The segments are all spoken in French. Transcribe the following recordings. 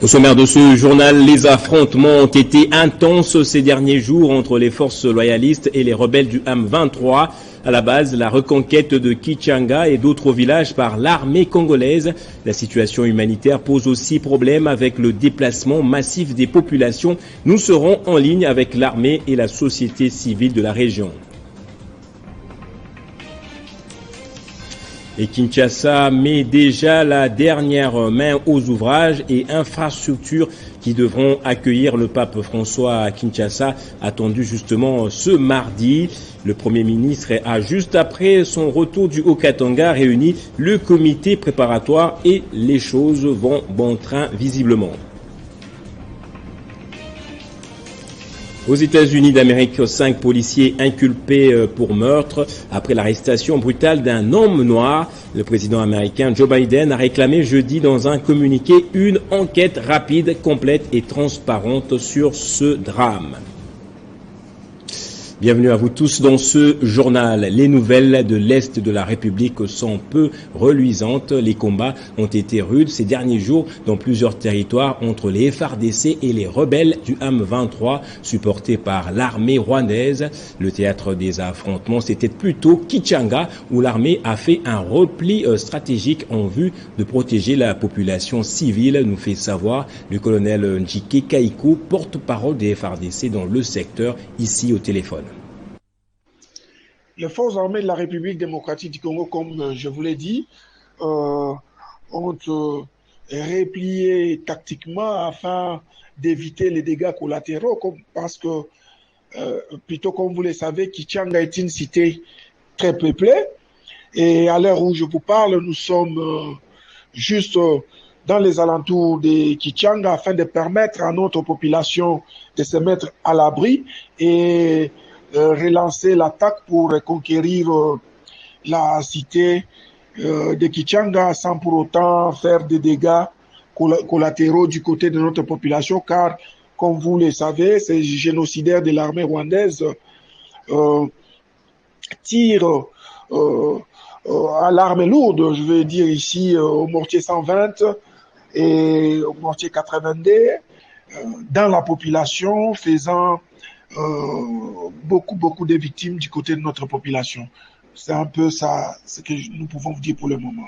Au sommaire de ce journal, les affrontements ont été intenses ces derniers jours entre les forces loyalistes et les rebelles du M23. À la base, la reconquête de Kichanga et d'autres villages par l'armée congolaise. La situation humanitaire pose aussi problème avec le déplacement massif des populations. Nous serons en ligne avec l'armée et la société civile de la région. Et Kinshasa met déjà la dernière main aux ouvrages et infrastructures qui devront accueillir le pape François à Kinshasa, attendu justement ce mardi. Le Premier ministre a juste après son retour du Haut-Katanga réuni le comité préparatoire et les choses vont bon train visiblement. Aux États-Unis d'Amérique, 5 policiers inculpés pour meurtre après l'arrestation brutale d'un homme noir. Le président américain Joe Biden a réclamé jeudi dans un communiqué une enquête rapide, complète et transparente sur ce drame. Bienvenue à vous tous dans ce journal. Les nouvelles de l'Est de la République sont peu reluisantes. Les combats ont été rudes ces derniers jours dans plusieurs territoires entre les FARDC et les rebelles du M23 supportés par l'armée rwandaise. Le théâtre des affrontements, c'était plutôt Kichanga où l'armée a fait un repli stratégique en vue de protéger la population civile, nous fait savoir le colonel Njike Kaiko, porte-parole des FARDC dans le secteur, ici au téléphone. Les forces armées de la République démocratique du Congo, comme je vous l'ai dit, ont replié tactiquement afin d'éviter les dégâts collatéraux, parce que, plutôt comme vous le savez, Kichanga est une cité très peuplée. Et à l'heure où je vous parle, nous sommes juste dans les alentours de Kichanga afin de permettre à notre population de se mettre à l'abri et relancer l'attaque pour reconquérir la cité de Kichanga sans pour autant faire des dégâts collatéraux du côté de notre population, car, comme vous le savez, ces génocidaires de l'armée rwandaise tirent à l'arme lourde, je veux dire ici au mortier 120 et au mortier 82, dans la population, faisant beaucoup de victimes du côté de notre population. C'est un peu ça ce que nous pouvons vous dire pour le moment.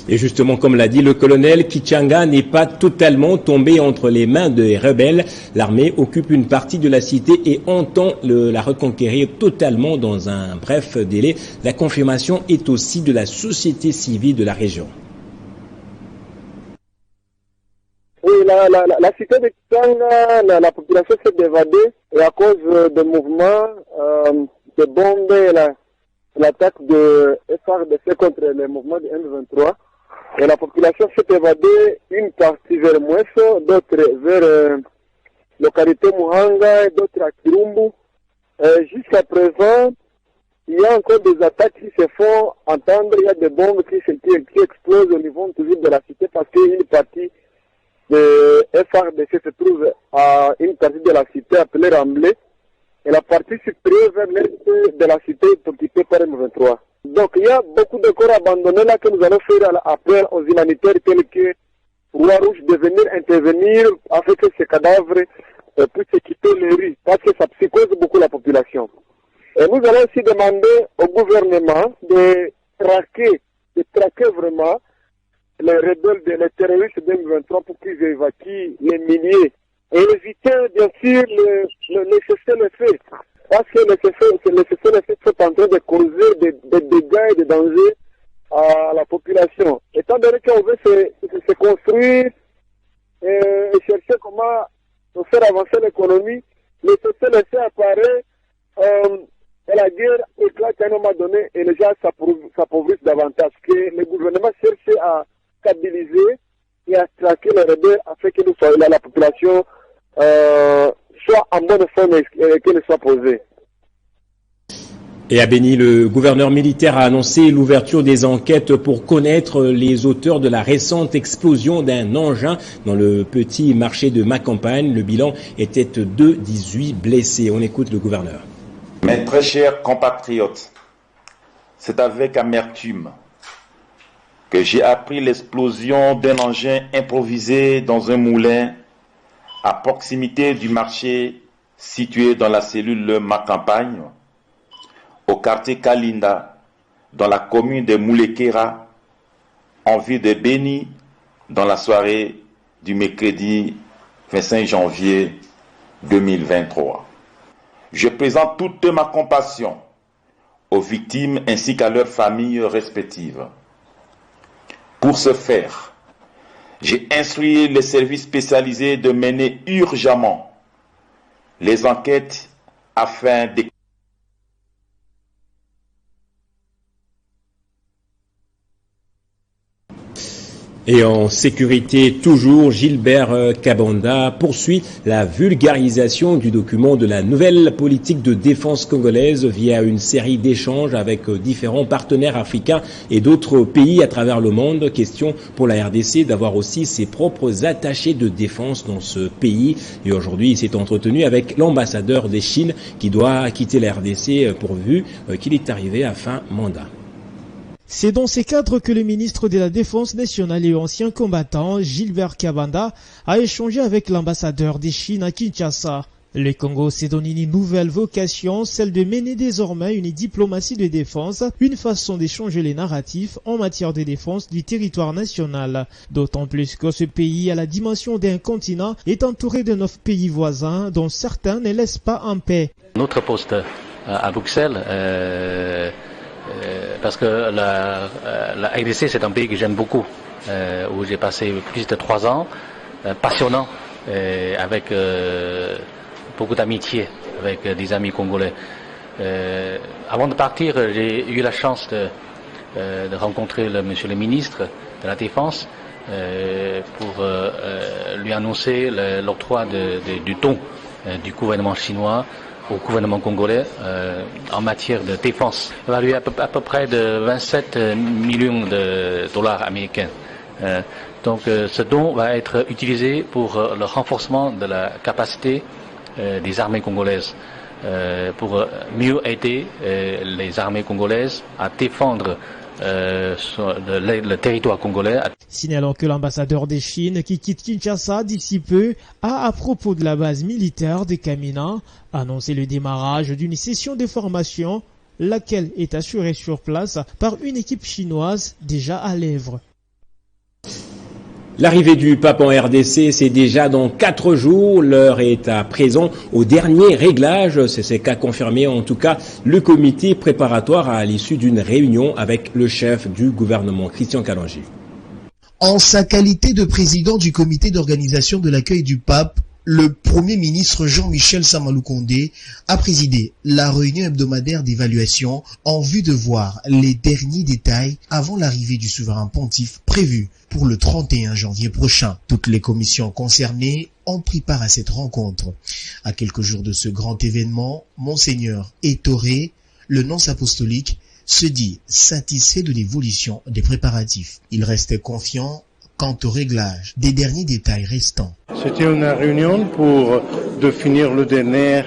Et justement, comme l'a dit le colonel, Kichanga n'est pas totalement tombé entre les mains des rebelles. L'armée occupe une partie de la cité et entend la reconquérir totalement dans un bref délai. La confirmation est aussi de la société civile de la région. Oui, la cité de Kichanga, la population s'est évadée et à cause des mouvements de bombes et l'attaque de FARDC contre les mouvements de M23. Et la population s'est évadée, une partie vers Mouesso, d'autres vers localité Muhanga et d'autres à Kirumbu. Jusqu'à présent, il y a encore des attaques qui se font entendre, il y a des bombes qui explosent au niveau toujours de la cité parce qu'une partie de FARDC se trouve à une partie de la cité appelée Ramblé et la partie supérieure vers l'est de la cité est occupée par M23. Donc il y a beaucoup de corps abandonnés là que nous allons faire appel aux humanitaires tels que Roi-Rouge de venir intervenir afin que ces cadavres puissent quitter les rues parce que ça psychose beaucoup la population. Et nous allons aussi demander au gouvernement de traquer vraiment les rebelles, les terroristes de M23 pour qu'ils évacuent les milliers et éviter bien sûr le cessez-le-feu. Parce que le cessez-le-feu sont en train de causer des dégâts et des dangers à la population. Étant donné qu'on veut se construire et chercher comment faire avancer l'économie, le cessez-le-feu apparaît et la guerre éclate à un moment donné et les gens s'appauvrissent davantage. Que le gouvernement cherche à stabiliser et à traquer les rebelles afin que la population soit en bonne forme et qu'elle soit posée. Et à Béni, le gouverneur militaire a annoncé l'ouverture des enquêtes pour connaître les auteurs de la récente explosion d'un engin dans le petit marché de Macampagne. Le bilan était de 18 blessés. On écoute le gouverneur. Mes très chers compatriotes, c'est avec amertume que j'ai appris l'explosion d'un engin improvisé dans un moulin à proximité du marché situé dans la cellule Macampagne, au quartier Kalinda, dans la commune de Moulekera, en ville de Béni, dans la soirée du mercredi 25 janvier 2023. Je présente toute ma compassion aux victimes ainsi qu'à leurs familles respectives. Pour ce faire, j'ai instruit les services spécialisés de mener urgemment les enquêtes afin de Et en sécurité toujours, Gilbert Kabanda poursuit la vulgarisation du document de la nouvelle politique de défense congolaise via une série d'échanges avec différents partenaires africains et d'autres pays à travers le monde. Question pour la RDC d'avoir aussi ses propres attachés de défense dans ce pays. Et aujourd'hui, il s'est entretenu avec l'ambassadeur des Chines qui doit quitter la RDC pourvu qu'il est arrivé à fin mandat. C'est dans ces cadres que le ministre de la Défense nationale et ancien combattant, Gilbert Kabanda, a échangé avec l'ambassadeur des Chines à Kinshasa. Le Congo s'est donné une nouvelle vocation, celle de mener désormais une diplomatie de défense, une façon d'échanger les narratifs en matière de défense du territoire national. D'autant plus que ce pays, à la dimension d'un continent, est entouré de 9 pays voisins, dont certains ne laissent pas en paix. Notre poste à Bruxelles, parce que la RDC c'est un pays que j'aime beaucoup, où j'ai passé plus de 3 ans, passionnant, avec beaucoup d'amitié avec des amis congolais. Avant de partir, j'ai eu la chance de rencontrer monsieur le ministre de la Défense pour lui annoncer l'octroi du don du gouvernement chinois au gouvernement congolais en matière de défense, évalué à peu près de 27 millions de dollars américains. Donc ce don va être utilisé pour le renforcement de la capacité des armées congolaises, pour mieux aider les armées congolaises à défendre le territoire congolais. Signalons que l'ambassadeur des Chines qui quitte Kinshasa d'ici peu a, à propos de la base militaire de Kamina, annoncé le démarrage d'une session de formation, laquelle est assurée sur place par une équipe chinoise déjà à l'œuvre. L'arrivée du pape en RDC, c'est déjà dans 4 jours. L'heure est à présent au dernier réglage. C'est ce qu'a confirmé en tout cas le comité préparatoire à l'issue d'une réunion avec le chef du gouvernement, Christian Kalanji. En sa qualité de président du comité d'organisation de l'accueil du pape, le Premier ministre Jean-Michel Samaloukonde a présidé la réunion hebdomadaire d'évaluation en vue de voir les derniers détails avant l'arrivée du souverain pontife prévue pour le 31 janvier prochain. Toutes les commissions concernées ont pris part à cette rencontre. À quelques jours de ce grand événement, Monseigneur Ettoré, le nonce apostolique, se dit satisfait de l'évolution des préparatifs. Il reste confiant quant au réglage des derniers détails restants. C'était une réunion pour définir le dernier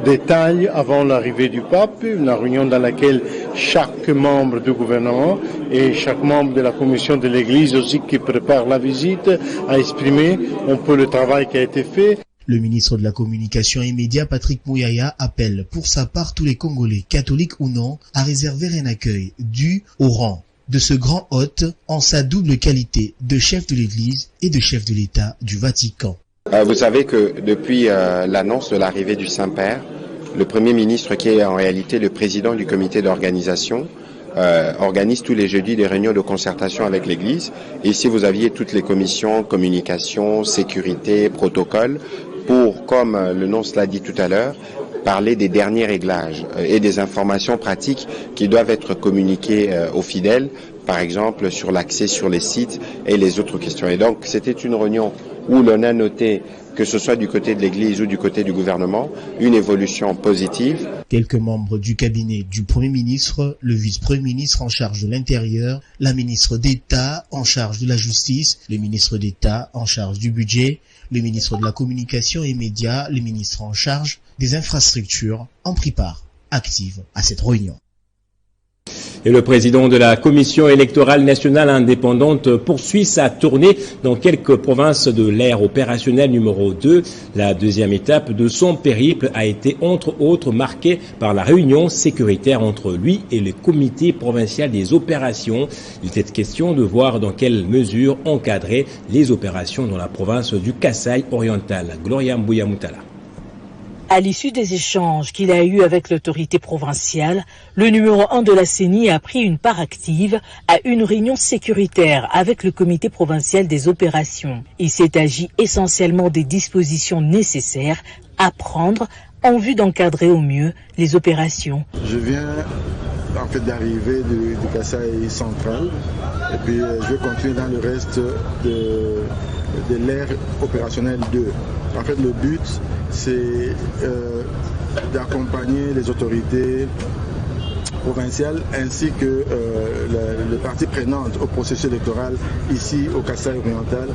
détail avant l'arrivée du pape, une réunion dans laquelle chaque membre du gouvernement et chaque membre de la commission de l'église aussi qui prépare la visite a exprimé un peu le travail qui a été fait. Le ministre de la Communication et Médias, Patrick Mouyaya, appelle pour sa part tous les Congolais, catholiques ou non, à réserver un accueil dû au rang de ce grand hôte en sa double qualité de chef de l'Église et de chef de l'État du Vatican. Vous savez que depuis l'annonce de l'arrivée du Saint-Père, le Premier ministre, qui est en réalité le président du comité d'organisation, organise tous les jeudis des réunions de concertation avec l'Église. Et ici, vous aviez toutes les commissions, communication, sécurité, protocole, pour, comme le nonce l'a dit tout à l'heure, parler des derniers réglages et des informations pratiques qui doivent être communiquées aux fidèles, par exemple sur l'accès sur les sites et les autres questions. Et donc c'était une réunion où l'on a noté, que ce soit du côté de l'Église ou du côté du gouvernement, une évolution positive. Quelques membres du cabinet du Premier ministre, le vice-premier ministre en charge de l'Intérieur, la ministre d'État en charge de la Justice, le ministre d'État en charge du budget, le ministre de la Communication et Médias, le ministre en charge des infrastructures ont pris part active à cette réunion. Et le président de la Commission électorale nationale indépendante poursuit sa tournée dans quelques provinces de l'ère opérationnelle numéro 2. La deuxième étape de son périple a été entre autres marquée par la réunion sécuritaire entre lui et le comité provincial des opérations. Il était question de voir dans quelle mesure encadrer les opérations dans la province du Kasaï oriental. Gloria Mbouya-Moutala. À l'issue des échanges qu'il a eus avec l'autorité provinciale, le numéro 1 de la CENI a pris une part active à une réunion sécuritaire avec le comité provincial des opérations. Il s'est agi essentiellement des dispositions nécessaires à prendre en vue d'encadrer au mieux les opérations. Je viens en fait d'arriver du Kasaï central et puis je vais continuer dans le reste de l'ère opérationnelle 2. En fait, le but, c'est d'accompagner les autorités provinciales ainsi que les parties prenantes au processus électoral ici au Kasaï oriental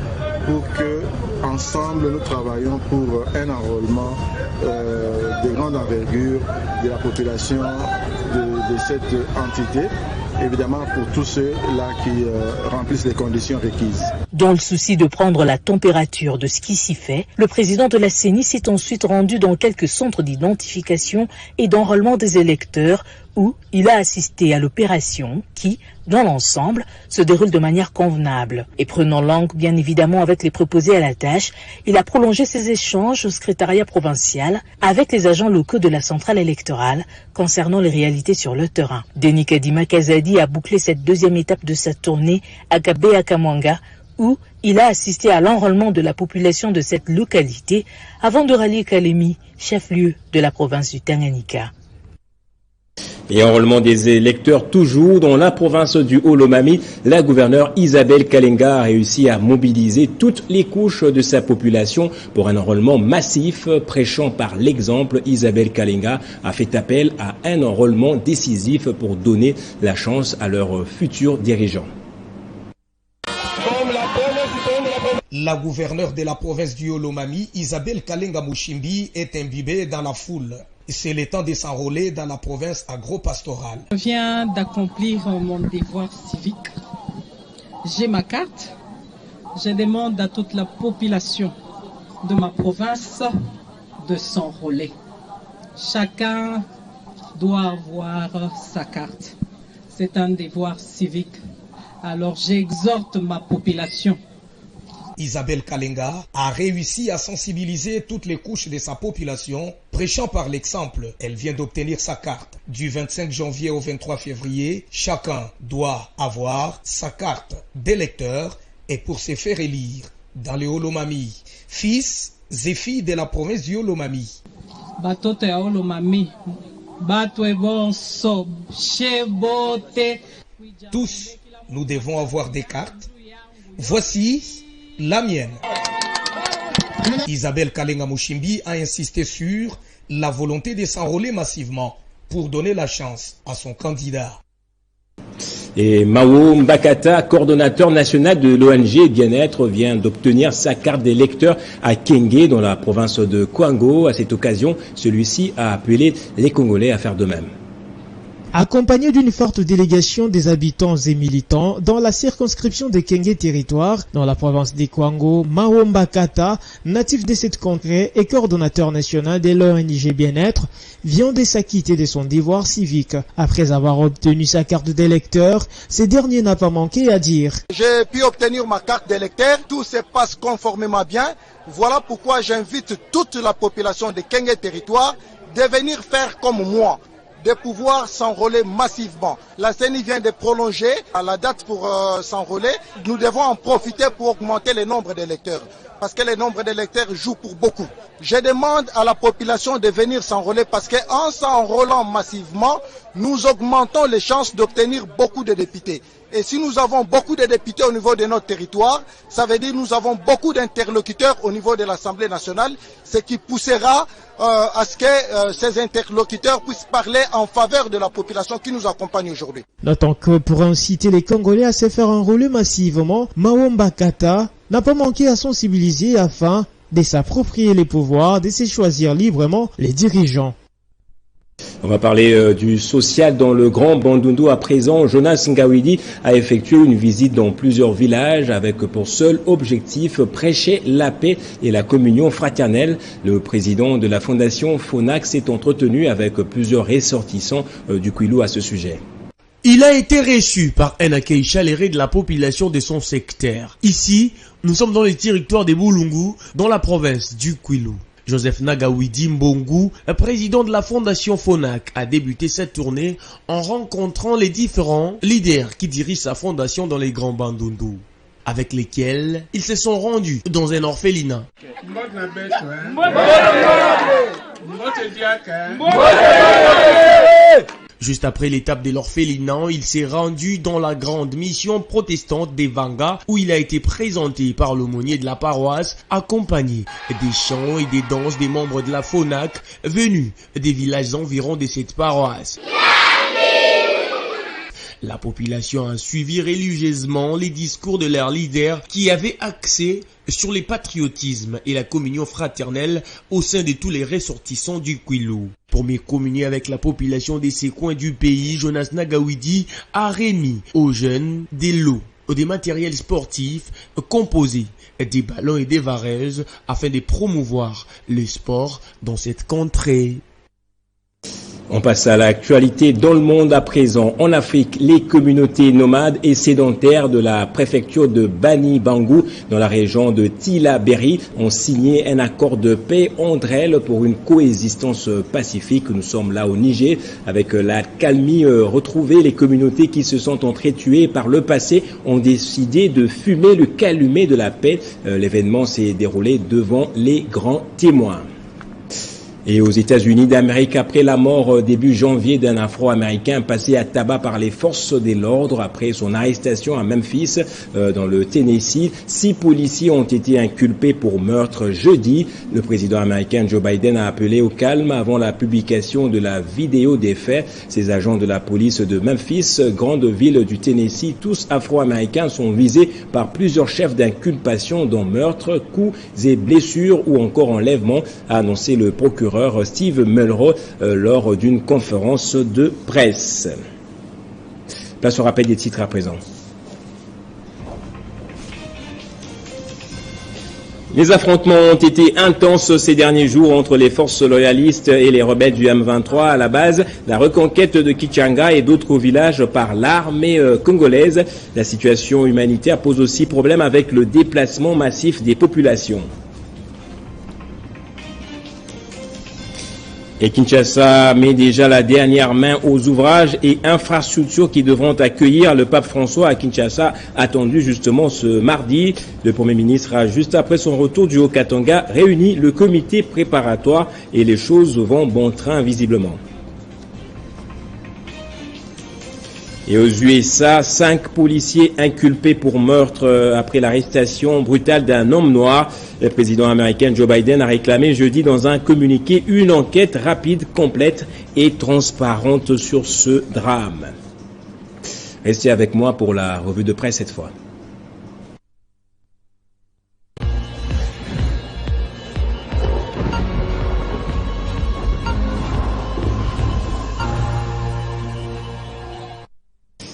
pour que ensemble nous travaillons pour un enrôlement de grande envergure de la population de cette entité. Évidemment pour tous ceux-là qui remplissent les conditions requises. Dans le souci de prendre la température de ce qui s'y fait, le président de la CENI s'est ensuite rendu dans quelques centres d'identification et d'enrôlement des électeurs où il a assisté à l'opération qui, dans l'ensemble, se déroule de manière convenable. Et prenant langue, bien évidemment, avec les préposés à la tâche, il a prolongé ses échanges au secrétariat provincial avec les agents locaux de la centrale électorale concernant les réalités sur le terrain. Denis Kadima Kazadi a bouclé cette deuxième étape de sa tournée à Gabé-Akamwanga, où il a assisté à l'enrôlement de la population de cette localité avant de rallier Kalemi, chef-lieu de la province du Tanganyika. Et enrôlement des électeurs toujours dans la province du Haut-Lomami, la gouverneure Isabelle Kalenga a réussi à mobiliser toutes les couches de sa population pour un enrôlement massif. Prêchant par l'exemple, Isabelle Kalenga a fait appel à un enrôlement décisif pour donner la chance à leurs futurs dirigeants. La gouverneure de la province du Haut-Lomami, Isabelle Kalenga Mouchimbi, est imbibée dans la foule. C'est le temps de s'enrôler dans la province agro-pastorale. Je viens d'accomplir mon devoir civique. J'ai ma carte. Je demande à toute la population de ma province de s'enrôler. Chacun doit avoir sa carte. C'est un devoir civique. Alors j'exhorte ma population. Isabelle Kalenga a réussi à sensibiliser toutes les couches de sa population, prêchant par l'exemple. Elle vient d'obtenir sa carte. Du 25 janvier au 23 février, chacun doit avoir sa carte d'électeur et pour se faire élire dans le Haut-Lomami, fils et filles de la province du Haut-Lomami. Tous, nous devons avoir des cartes. Voici la mienne. Isabelle Kalenga Mouchimbi a insisté sur la volonté de s'enrôler massivement pour donner la chance à son candidat. Et Mao Mbakata, coordonnateur national de l'ONG Bien-être, vient d'obtenir sa carte d'électeur à Kenge, dans la province de Kwango. À cette occasion, celui-ci a appelé les Congolais à faire de même. Accompagné d'une forte délégation des habitants et militants dans la circonscription de Kenge Territoire, dans la province des Kwango, Mao Mbakata, natif de cette contrée et coordonnateur national de l'ONG Bien-être, vient de s'acquitter de son devoir civique. Après avoir obtenu sa carte d'électeur, ce dernier n'a pas manqué à dire: j'ai pu obtenir ma carte d'électeur, tout se passe conformément bien. Voilà pourquoi j'invite toute la population de Kenge Territoire de venir faire comme moi, de pouvoir s'enrôler massivement. La CENI vient de prolonger la date pour s'enrôler. Nous devons en profiter pour augmenter le nombre d'électeurs, parce que le nombre d'électeurs joue pour beaucoup. Je demande à la population de venir s'enrôler parce qu'en s'enrôlant massivement, nous augmentons les chances d'obtenir beaucoup de députés. Et si nous avons beaucoup de députés au niveau de notre territoire, ça veut dire que nous avons beaucoup d'interlocuteurs au niveau de l'Assemblée nationale, ce qui poussera à ce que ces interlocuteurs puissent parler en faveur de la population qui nous accompagne aujourd'hui. Notons que pour inciter les Congolais à se faire enrôler massivement, Mawamba Kata n'a pas manqué à sensibiliser afin de s'approprier les pouvoirs, de se choisir librement les dirigeants. On va parler du social dans le Grand Bandundu à présent. Jonas Ngawidi a effectué une visite dans plusieurs villages avec pour seul objectif prêcher la paix et la communion fraternelle. Le président de la fondation FONAC s'est entretenu avec plusieurs ressortissants du Kwilu à ce sujet. Il a été reçu par un accueil chaleureux de la population de son secteur. Ici, nous sommes dans le territoire de Bulungu, dans la province du Kwilu. Joseph Ngawidi Mbongu, président de la fondation FONAC, a débuté cette tournée en rencontrant les différents leaders qui dirigent sa fondation dans les Grands Bandundu, avec lesquels ils se sont rendus dans un orphelinat. Juste après l'étape de l'orphelinat, il s'est rendu dans la grande mission protestante des Vanga où il a été présenté par l'aumônier de la paroisse, accompagné des chants et des danses des membres de la FONAC venus des villages environs de cette paroisse. La population a suivi religieusement les discours de leurs leaders qui avaient axé sur le patriotisme et la communion fraternelle au sein de tous les ressortissants du Kwilu. Pour mieux communier avec la population de ces coins du pays, Jonas Ngawidi a remis aux jeunes des lots, des matériels sportifs composés des ballons et des vareuses afin de promouvoir le sport dans cette contrée. On passe à l'actualité dans le monde à présent. En Afrique, les communautés nomades et sédentaires de la préfecture de Bani Bangu, dans la région de Tillabéri, ont signé un accord de paix entre elles pour une coexistence pacifique. Nous sommes là au Niger. Avec la calmie retrouvée, les communautés qui se sont entretuées par le passé ont décidé de fumer le calumet de la paix. L'événement s'est déroulé devant les grands témoins. Et aux États-Unis d'Amérique, après la mort début janvier d'un Afro-Américain passé à tabac par les forces de l'ordre après son arrestation à Memphis, dans le Tennessee, 6 policiers ont été inculpés pour meurtre jeudi. Le président américain Joe Biden a appelé au calme avant la publication de la vidéo des faits. Ces agents de la police de Memphis, grande ville du Tennessee, tous Afro-Américains, sont visés par plusieurs chefs d'inculpation dont meurtre, coups et blessures ou encore enlèvement, a annoncé le procureur Steve Mulrow lors d'une conférence de presse. Place au rappel des titres à présent. Les affrontements ont été intenses ces derniers jours entre les forces loyalistes et les rebelles du M23 à la base, la reconquête de Kichanga et d'autres villages par l'armée congolaise. La situation humanitaire pose aussi problème avec le déplacement massif des populations. Et Kinshasa met déjà la dernière main aux ouvrages et infrastructures qui devront accueillir le pape François à Kinshasa, attendu justement ce mardi. Le Premier ministre a, juste après son retour du Haut-Katanga, réuni le comité préparatoire et les choses vont bon train visiblement. Et aux USA, 5 policiers inculpés pour meurtre après l'arrestation brutale d'un homme noir. Le président américain Joe Biden a réclamé jeudi dans un communiqué une enquête rapide, complète et transparente sur ce drame. Restez avec moi pour la revue de presse cette fois.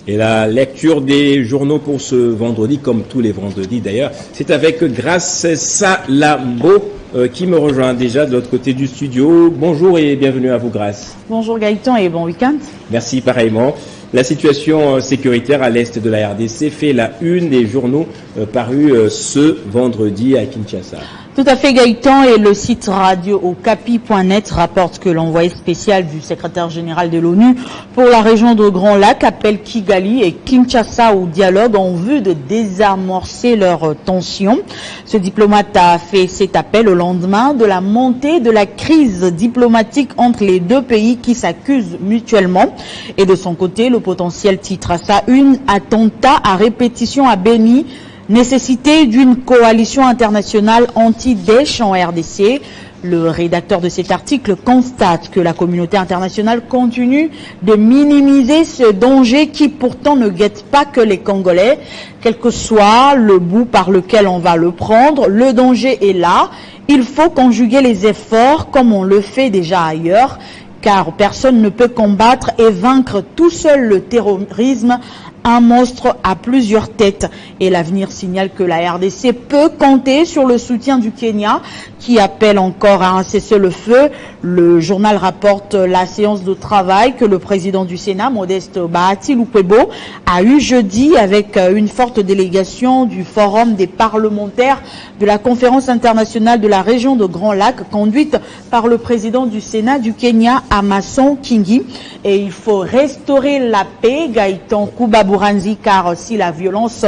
Et la lecture des journaux pour ce vendredi, comme tous les vendredis d'ailleurs, c'est avec Grace Salambo qui me rejoint déjà de l'autre côté du studio. Bonjour et bienvenue à vous, Grace. Bonjour Gaëtan et bon week-end. Merci pareillement. La situation sécuritaire à l'est de la RDC fait la une des journaux parus ce vendredi à Kinshasa. Tout à fait, Gaëtan, et le site radio okapi.net rapporte que l'envoyé spécial du secrétaire général de l'ONU pour la région de Grand Lac appelle Kigali et Kinshasa au dialogue en vue de désamorcer leurs tensions. Ce diplomate a fait cet appel au lendemain de la montée de la crise diplomatique entre les deux pays qui s'accusent mutuellement. Et de son côté, le potentiel titre à ça une attentat à répétition à Beni. Nécessité d'une coalition internationale anti-Daesh en RDC. Le rédacteur de cet article constate que la communauté internationale continue de minimiser ce danger qui pourtant ne guette pas que les Congolais. Quel que soit le bout par lequel on va le prendre, le danger est là. Il faut conjuguer les efforts comme on le fait déjà ailleurs, car personne ne peut combattre et vaincre tout seul le terrorisme. Un monstre à plusieurs têtes. Et l'avenir signale que la RDC peut compter sur le soutien du Kenya qui appelle encore à un cessez-le-feu. Le journal rapporte la séance de travail que le président du Sénat, Modeste Bahati Lukwebo, a eu jeudi avec une forte délégation du Forum des parlementaires de la Conférence internationale de la région de Grand Lac, conduite par le président du Sénat du Kenya, Amason Kingi. Et il faut restaurer la paix, Gaëtan Kubaburanzi, car si la violence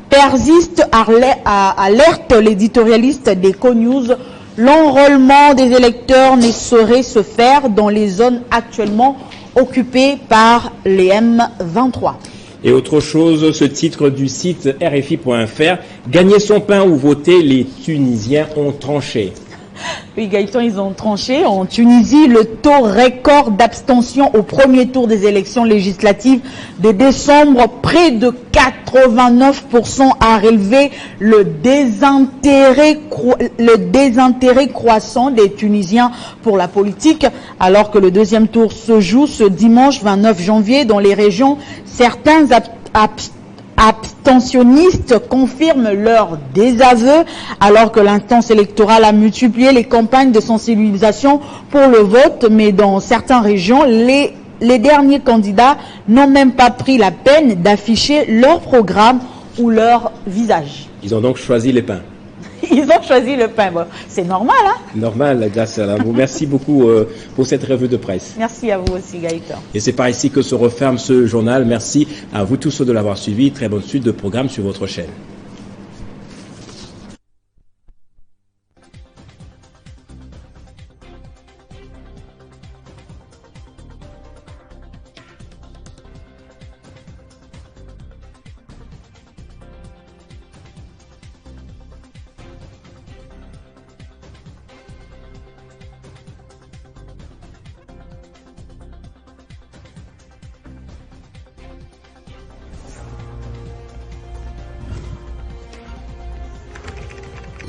persiste, alerte l'éditorialiste d'EcoNews, l'enrôlement des électeurs ne saurait se faire dans les zones actuellement occupées par les M23. Et autre chose, ce titre du site RFI.fr, gagner son pain ou voter, les Tunisiens ont tranché. Oui, Gaëtan, ils ont tranché. En Tunisie, le taux record d'abstention au premier tour des élections législatives de décembre, près de 89%, a relevé le désintérêt croissant des Tunisiens pour la politique, alors que le deuxième tour se joue ce dimanche 29 janvier dans les régions. Certains abstentionnistes confirment leur désaveu alors que l'instance électorale a multiplié les campagnes de sensibilisation pour le vote, mais dans certaines régions, les derniers candidats n'ont même pas pris la peine d'afficher leur programme ou leur visage. Ils ont donc choisi les pains. Ils ont choisi le pain. Bon, c'est normal, hein? Normal, grâce à vous. Merci beaucoup pour cette revue de presse. Merci à vous aussi, Gaëtan. Et c'est par ici que se referme ce journal. Merci à vous tous de l'avoir suivi. Très bonne suite de programme sur votre chaîne.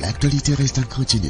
L'actualité reste incontinue.